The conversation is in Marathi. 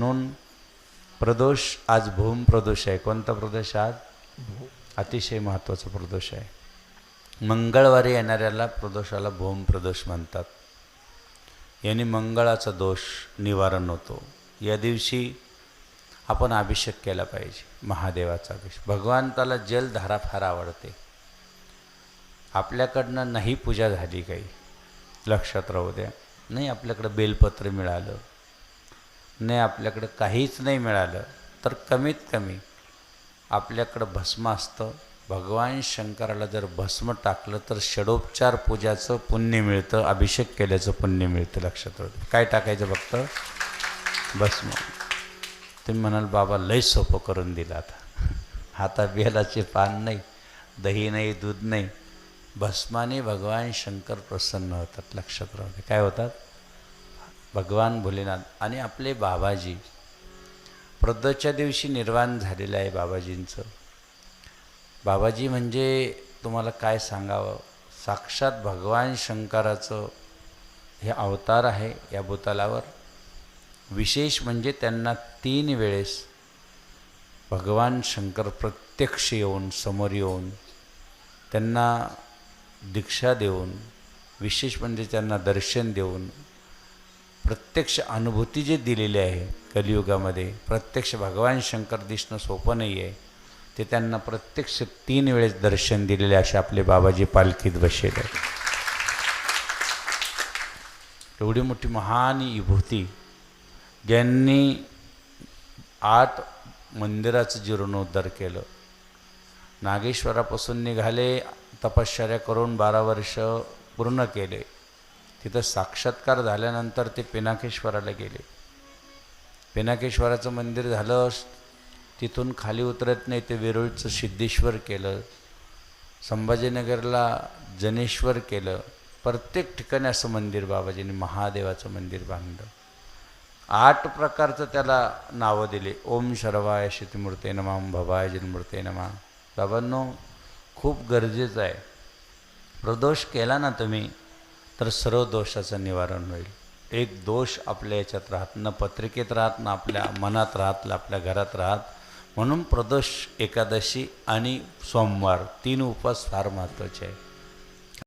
म्हणून प्रदोष आज भूम प्रदोष आहे. कोणता प्रदोष आज? अतिशय महत्त्वाचा प्रदोष आहे. मंगळवारी येणाऱ्याला प्रदोषाला भूम प्रदोष म्हणतात. याने मंगळाचा दोष निवारण होतो. या दिवशी आपण अभिषेक केला पाहिजे, महादेवाचा अभिषेक. भगवंताला जलधारा फार आवडते. आपल्याकडनं नाही पूजा झाली काही, लक्षात राहू द्या. नाही आपल्याकडं बेलपत्र मिळालं, नाही आपल्याकडं काहीच नाही मिळालं, तर कमीत कमी आपल्याकडं भस्म असतं. भगवान शंकराला जर भस्म टाकलं तर षडोपचार पूजाचं पुण्य मिळतं, अभिषेक केल्याचं पुण्य मिळतं. लक्षात राहू द्या. काय टाकायचं? फक्त भस्म. तुम्ही म्हणाल बाबा लय सोपं करून दिलं आता बेलाचे पान नाही, दही नाही, दूध नाही, भस्माने भगवान शंकर प्रसन्न होतात. लक्षात राहू दे. काय होतात? भगवान भोलेनाथ आणि आपले बाबाजी प्रदोषच्या दिवशी निर्वाण झालेलं आहे बाबाजींचं. बाबाजी म्हणजे तुम्हाला काय सांगावं, साक्षात भगवान शंकराचं हे अवतार आहे या भूतलावर. विशेष म्हणजे त्यांना 3 वेळेस भगवान शंकर प्रत्यक्ष येऊन, समोर येऊन, त्यांना दीक्षा देऊन, विशेष म्हणजे त्यांना दर्शन देऊन, प्रत्यक्ष अनुभूती जे दिलेली आहे कलियुगामध्ये, प्रत्यक्ष भगवान शंकर दिसणं सोपं नाही आहे. ते त्यांना प्रत्यक्ष 3 वेळेस दर्शन दिलेले असे आपले बाबाजी पालखीत बसलेले आहेत. एवढी मोठी महान विभूती ज्यांनी 8 मंदिराचं जीर्णोद्धार केलं. नागेश्वरापासून निघाले, तपश्चर्या करून 12 वर्ष पूर्ण केले. तिथं साक्षात्कार झाल्यानंतर ते पिनाकेश्वराला गेले. पिनाकेश्वराचं मंदिर झालं, तिथून खाली उतरत नाही ते वेरूळचं सिद्धेश्वर केलं, संभाजीनगरला जनेश्वर केलं. प्रत्येक ठिकाणी असं मंदिर बाबाजींनी महादेवाचं मंदिर बांधलं. 8 प्रकारचं त्याला नावं दिले. ओम शरवाय शितिमूर्ते नमः, ओम भवाय जिनमूर्ते नमः. बाबांनो, खूप गरजेचं आहे. प्रदोष केला ना तुम्ही तर सर्व दोषाचं निवारण होईल. एक दोष आपल्या याच्यात राहत, न पत्रिकेत राहत, ना आपल्या मनात राहत, ना आपल्या घरात राहत. म्हणून प्रदोष, एकादशी आणि सोमवार 3 उपवास फार महत्त्वाचे आहे.